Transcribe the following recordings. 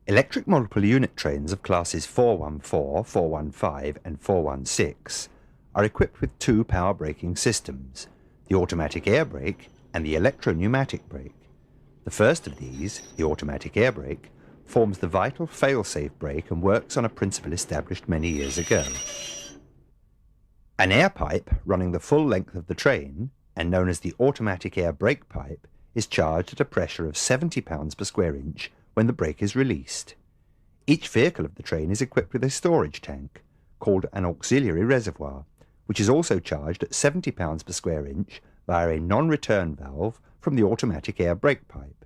Electric multiple unit trains of classes 414, 415 and 416 are equipped with two power braking systems, the automatic air brake and the electro-pneumatic brake. The first of these, the automatic air brake, forms the vital fail-safe brake and works on a principle established many years ago. An air pipe running the full length of the train, and known as the automatic air brake pipe, is charged at a pressure of 70 pounds per square inch when the brake is released. Each vehicle of the train is equipped with a storage tank, called an auxiliary reservoir, which is also charged at 70 pounds per square inch via a non-return valve from the automatic air brake pipe.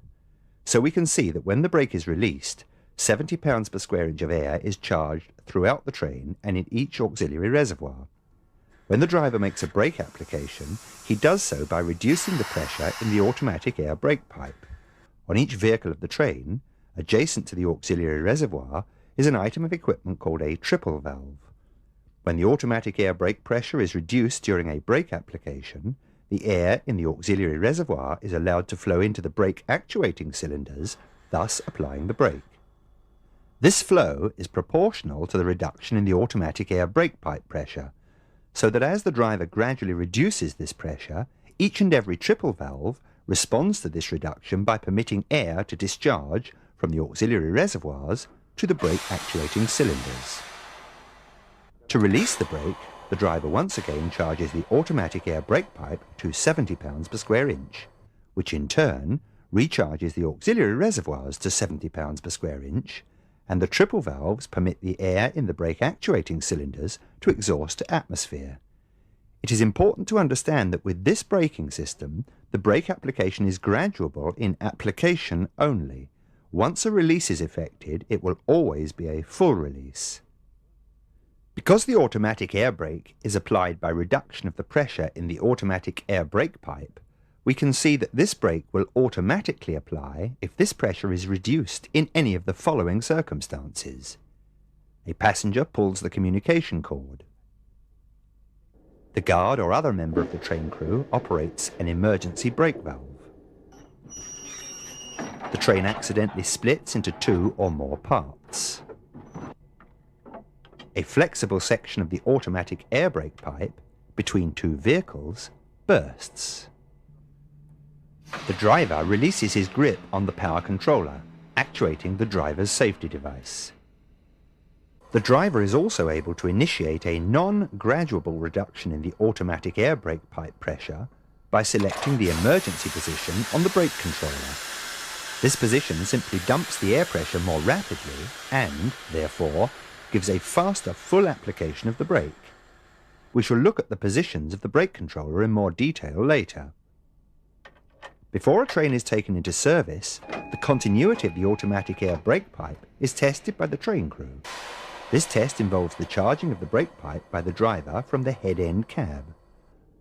So we can see that when the brake is released, 70 pounds per square inch of air is charged throughout the train and in each auxiliary reservoir. When the driver makes a brake application, he does so by reducing the pressure in the automatic air brake pipe. On each vehicle of the train, adjacent to the auxiliary reservoir, is an item of equipment called a triple valve. When the automatic air brake pressure is reduced during a brake application, the air in the auxiliary reservoir is allowed to flow into the brake actuating cylinders, thus applying the brake. This flow is proportional to the reduction in the automatic air brake pipe pressure, so that as the driver gradually reduces this pressure, each and every triple valve responds to this reduction by permitting air to discharge from the auxiliary reservoirs to the brake actuating cylinders. To release the brake, the driver once again charges the automatic air brake pipe to 70 pounds per square inch, which in turn recharges the auxiliary reservoirs to 70 pounds per square inch, and the triple valves permit the air in the brake actuating cylinders to exhaust to atmosphere. It is important to understand that with this braking system, the brake application is graduable in application only. Once a release is effected, it will always be a full release. Because the automatic air brake is applied by reduction of the pressure in the automatic air brake pipe, we can see that this brake will automatically apply if this pressure is reduced in any of the following circumstances. A passenger pulls the communication cord. The guard or other member of the train crew operates an emergency brake valve. The train accidentally splits into two or more parts. A flexible section of the automatic air brake pipe between two vehicles bursts. The driver releases his grip on the power controller, actuating the driver's safety device. The driver is also able to initiate a non-graduable reduction in the automatic air brake pipe pressure by selecting the emergency position on the brake controller. This position simply dumps the air pressure more rapidly and, therefore, gives a faster full application of the brake. We shall look at the positions of the brake controller in more detail later. Before a train is taken into service, the continuity of the automatic air brake pipe is tested by the train crew. This test involves the charging of the brake pipe by the driver from the head-end cab,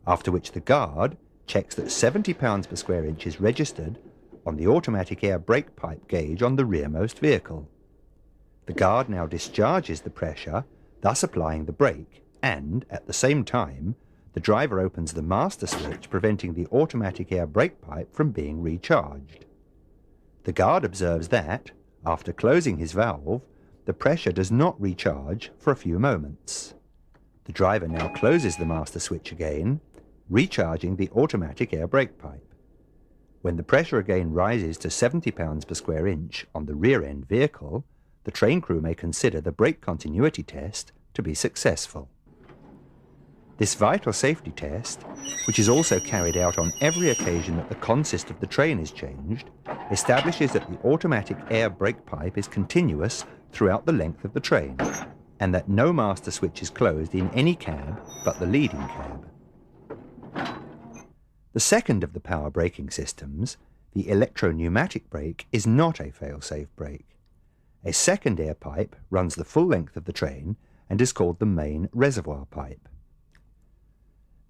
after which the guard checks that 70 pounds per square inch is registered on the automatic air brake pipe gauge on the rearmost vehicle. The guard now discharges the pressure, thus applying the brake, and, at the same time, the driver opens the master switch, preventing the automatic air brake pipe from being recharged. The guard observes that, after closing his valve, the pressure does not recharge for a few moments. The driver now closes the master switch again, recharging the automatic air brake pipe. When the pressure again rises to 70 pounds per square inch on the rear-end vehicle, the train crew may consider the brake continuity test to be successful. This vital safety test, which is also carried out on every occasion that the consist of the train is changed, establishes that the automatic air brake pipe is continuous throughout the length of the train, and that no master switch is closed in any cab but the leading cab. The second of the power braking systems, the electro-pneumatic brake, is not a fail-safe brake. A second air pipe runs the full length of the train and is called the main reservoir pipe.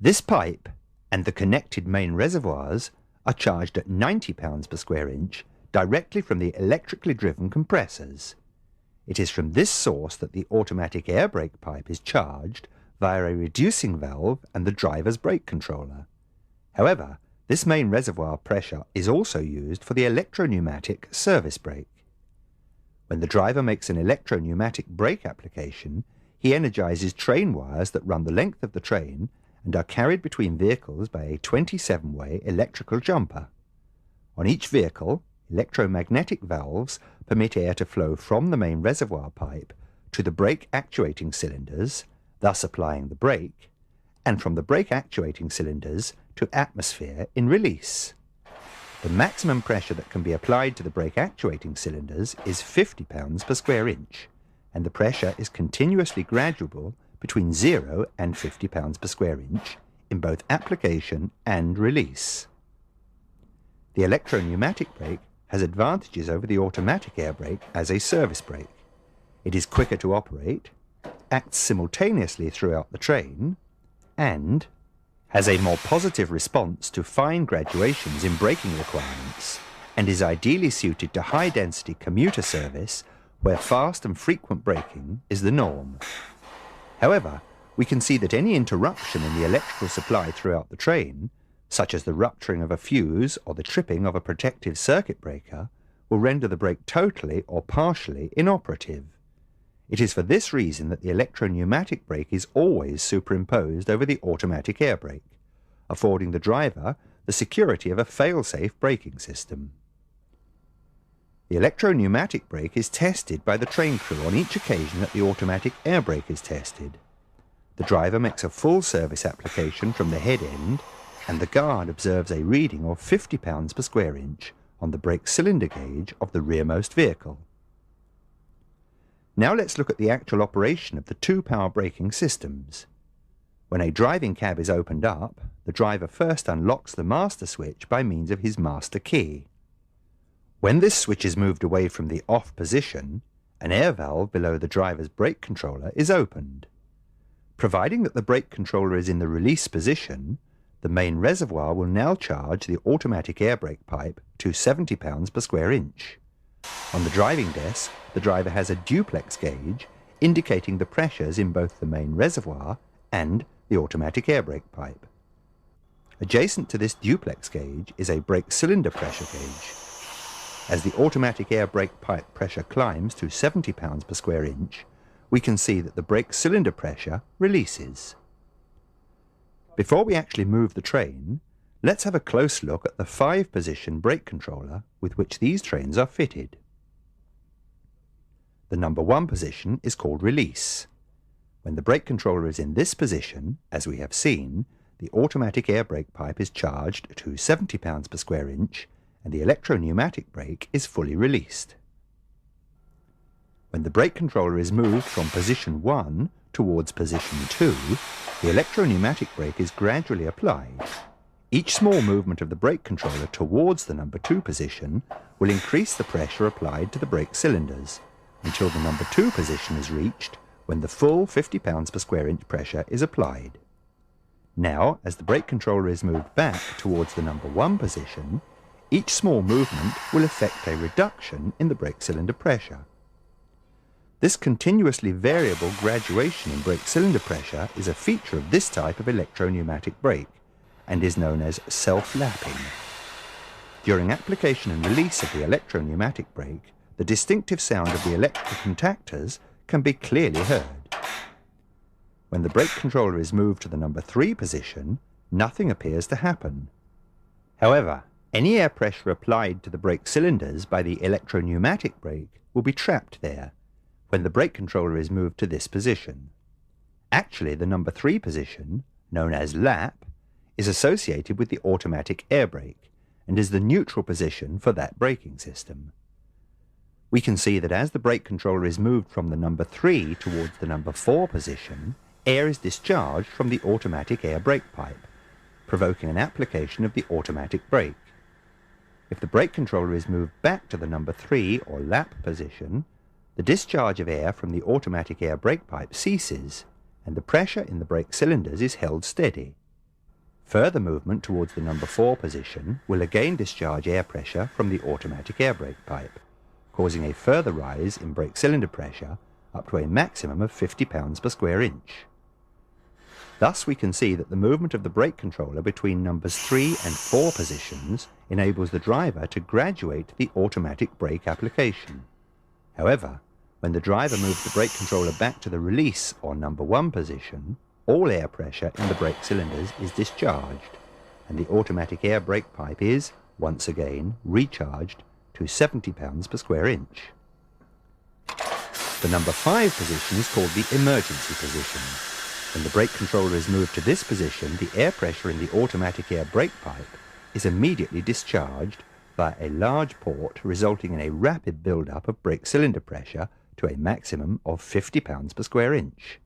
This pipe and the connected main reservoirs are charged at 90 pounds per square inch directly from the electrically driven compressors. It is from this source that the automatic air brake pipe is charged via a reducing valve and the driver's brake controller. However, this main reservoir pressure is also used for the electro-pneumatic service brake. When the driver makes an electro-pneumatic brake application, he energizes train wires that run the length of the train and are carried between vehicles by a 27-way electrical jumper. On each vehicle, electromagnetic valves permit air to flow from the main reservoir pipe to the brake actuating cylinders, thus applying the brake, and from the brake actuating cylinders to atmosphere in release. The maximum pressure that can be applied to the brake actuating cylinders is 50 pounds per square inch, and the pressure is continuously graduable between 0 and 50 pounds per square inch in both application and release. The electro-pneumatic brake has advantages over the automatic air brake as a service brake. It is quicker to operate, acts simultaneously throughout the train, and has a more positive response to fine graduations in braking requirements, and is ideally suited to high-density commuter service where fast and frequent braking is the norm. However, we can see that any interruption in the electrical supply throughout the train, such as the rupturing of a fuse or the tripping of a protective circuit breaker, will render the brake totally or partially inoperative. It is for this reason that the electro-pneumatic brake is always superimposed over the automatic air brake, affording the driver the security of a fail-safe braking system. The electro-pneumatic brake is tested by the train crew on each occasion that the automatic air brake is tested. The driver makes a full service application from the head end, and the guard observes a reading of 50 pounds per square inch on the brake cylinder gauge of the rearmost vehicle. Now let's look at the actual operation of the two power braking systems. When a driving cab is opened up, the driver first unlocks the master switch by means of his master key. When this switch is moved away from the off position, an air valve below the driver's brake controller is opened. Providing that the brake controller is in the release position, the main reservoir will now charge the automatic air brake pipe to 70 pounds per square inch. On the driving desk, the driver has a duplex gauge indicating the pressures in both the main reservoir and the automatic air brake pipe. Adjacent to this duplex gauge is a brake cylinder pressure gauge. As the automatic air brake pipe pressure climbs to 70 pounds per square inch, we can see that the brake cylinder pressure releases. Before we actually move the train, let's have a close look at the 5-position brake controller with which these trains are fitted. The number 1 position is called release. When the brake controller is in this position, as we have seen, the automatic air brake pipe is charged to 70 pounds per square inch and the electro-pneumatic brake is fully released. When the brake controller is moved from position 1 towards position 2, the electro-pneumatic brake is gradually applied. Each small movement of the brake controller towards the number 2 position will increase the pressure applied to the brake cylinders until the number 2 position is reached, when the full 50 pounds per square inch pressure is applied. Now, as the brake controller is moved back towards the number 1 position, each small movement will effect a reduction in the brake cylinder pressure. This continuously variable graduation in brake cylinder pressure is a feature of this type of electro-pneumatic brake and is known as self-lapping. During application and release of the electro-pneumatic brake, the distinctive sound of the electrical contactors can be clearly heard. When the brake controller is moved to the number 3 position, nothing appears to happen. However, any air pressure applied to the brake cylinders by the electro-pneumatic brake will be trapped there when the brake controller is moved to this position. Actually, the number 3 position, known as lap, is associated with the automatic air brake and is the neutral position for that braking system. We can see that as the brake controller is moved from the number 3 towards the number 4 position, air is discharged from the automatic air brake pipe, provoking an application of the automatic brake. If the brake controller is moved back to the number 3 or lap position, the discharge of air from the automatic air brake pipe ceases and the pressure in the brake cylinders is held steady. Further movement towards the number 4 position will again discharge air pressure from the automatic air brake pipe, causing a further rise in brake cylinder pressure up to a maximum of 50 pounds per square inch. Thus we can see that the movement of the brake controller between numbers 3 and 4 positions enables the driver to graduate the automatic brake application. However, when the driver moves the brake controller back to the release or number 1 position, all air pressure in the brake cylinders is discharged, and the automatic air brake pipe is, once again, recharged to 70 pounds per square inch. The number 5 position is called the emergency position. When the brake controller is moved to this position, the air pressure in the automatic air brake pipe is immediately discharged via a large port, resulting in a rapid build-up of brake cylinder pressure to a maximum of 50 pounds per square inch.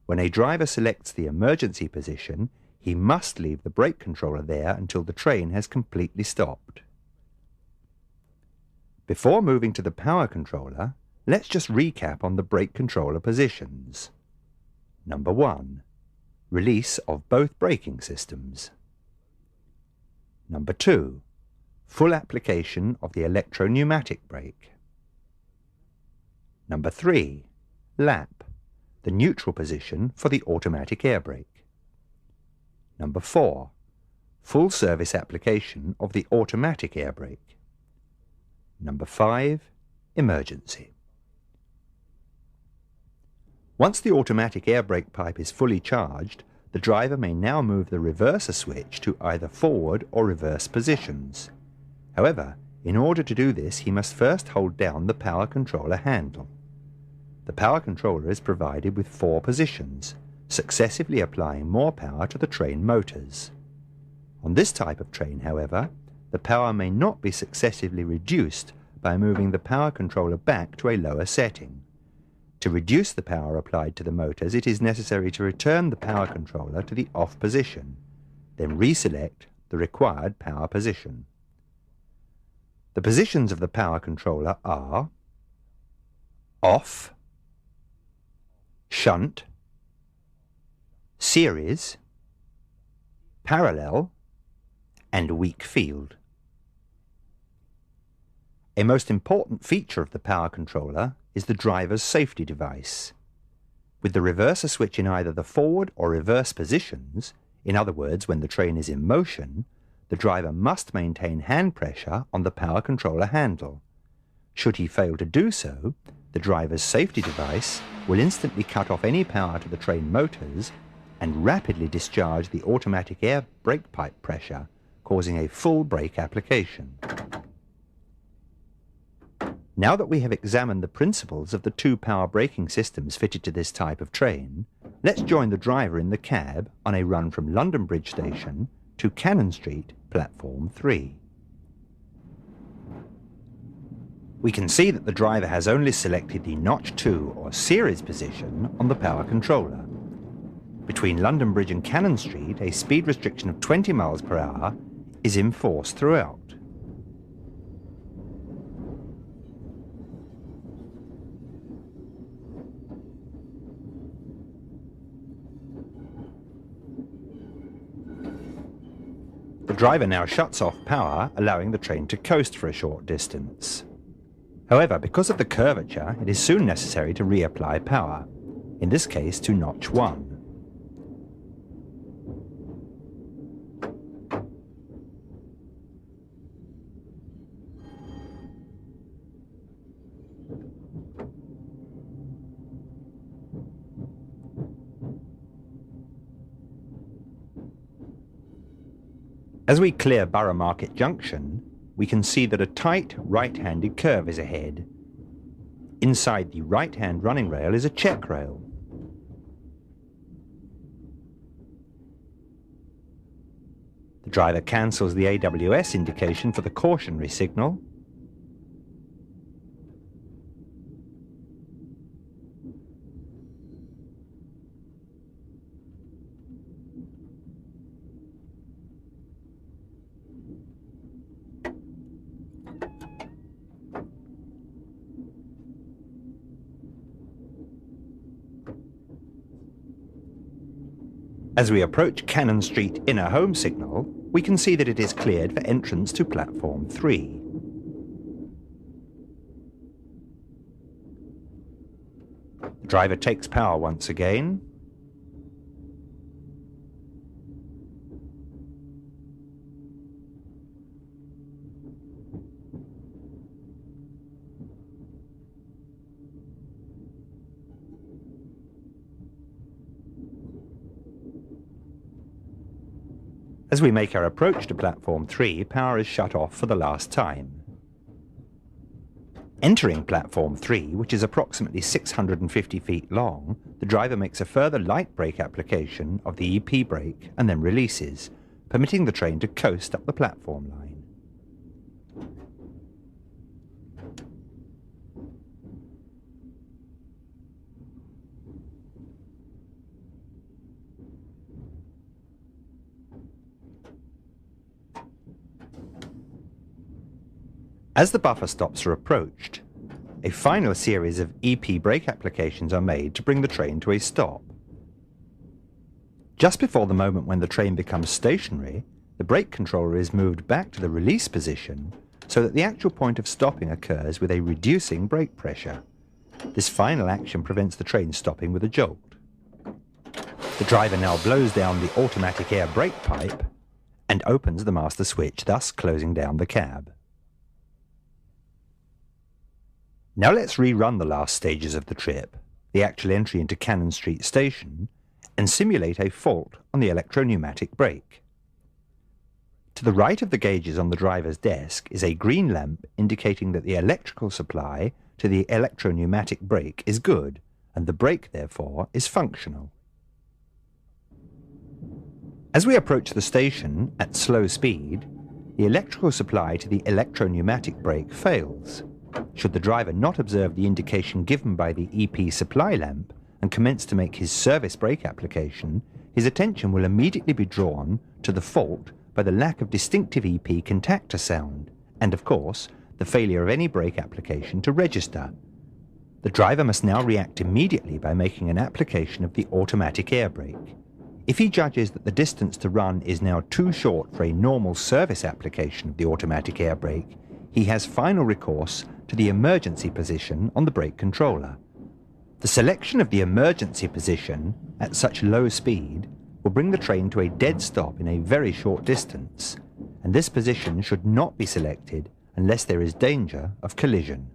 When a driver selects the emergency position, he must leave the brake controller there until the train has completely stopped. Before moving to the power controller, let's just recap on the brake controller positions. Number 1. Release of both braking systems. Number 2. Full application of the electro-pneumatic brake. Number 3. Lap, the neutral position for the automatic air brake. Number 4. Full service application of the automatic air brake. Number 5. Emergency. Once the automatic air brake pipe is fully charged, the driver may now move the reverser switch to either forward or reverse positions. However, in order to do this, he must first hold down the power controller handle. The power controller is provided with 4 positions, successively applying more power to the train motors. On this type of train, however, the power may not be successively reduced by moving the power controller back to a lower setting. To reduce the power applied to the motors, it is necessary to return the power controller to the off position, then reselect the required power position. The positions of the power controller are off, shunt, series, parallel, and weak field. A most important feature of the power controller is the driver's safety device. With the reverser switch in either the forward or reverse positions, in other words when the train is in motion, the driver must maintain hand pressure on the power controller handle. Should he fail to do so, the driver's safety device will instantly cut off any power to the train motors and rapidly discharge the automatic air brake pipe pressure, causing a full brake application. Now that we have examined the principles of the 2 power braking systems fitted to this type of train, let's join the driver in the cab on a run from London Bridge Station to Cannon Street, Platform 3. We can see that the driver has only selected the Notch 2 or series position on the power controller. Between London Bridge and Cannon Street, a speed restriction of 20 miles per hour is in force throughout. The driver now shuts off power, allowing the train to coast for a short distance. However, because of the curvature, it is soon necessary to reapply power, in this case to Notch 1. As we clear Borough Market Junction, we can see that a tight right-handed curve is ahead. Inside the right-hand running rail is a check rail. The driver cancels the AWS indication for the cautionary signal. As we approach Cannon Street Inner Home Signal, we can see that it is cleared for entrance to Platform 3. The driver takes power once again. As we make our approach to platform 3, power is shut off for the last time. Entering platform 3, which is approximately 650 feet long, the driver makes a further light brake application of the EP brake and then releases, permitting the train to coast up the platform line. As the buffer stops are approached, a final series of EP brake applications are made to bring the train to a stop. Just before the moment when the train becomes stationary, the brake controller is moved back to the release position so that the actual point of stopping occurs with a reducing brake pressure. This final action prevents the train stopping with a jolt. The driver now blows down the automatic air brake pipe and opens the master switch, thus closing down the cab. Now let's rerun the last stages of the trip, the actual entry into Cannon Street Station, and simulate a fault on the electro-pneumatic brake. To the right of the gauges on the driver's desk is a green lamp indicating that the electrical supply to the electro-pneumatic brake is good, and the brake, therefore, is functional. As we approach the station at slow speed, the electrical supply to the electro-pneumatic brake fails. Should the driver not observe the indication given by the EP supply lamp and commence to make his service brake application, his attention will immediately be drawn to the fault by the lack of distinctive EP contactor sound, and of course, the failure of any brake application to register. The driver must now react immediately by making an application of the automatic air brake. If he judges that the distance to run is now too short for a normal service application of the automatic air brake, he has final recourse to the emergency position on the brake controller. The selection of the emergency position at such low speed will bring the train to a dead stop in a very short distance, and this position should not be selected unless there is danger of collision.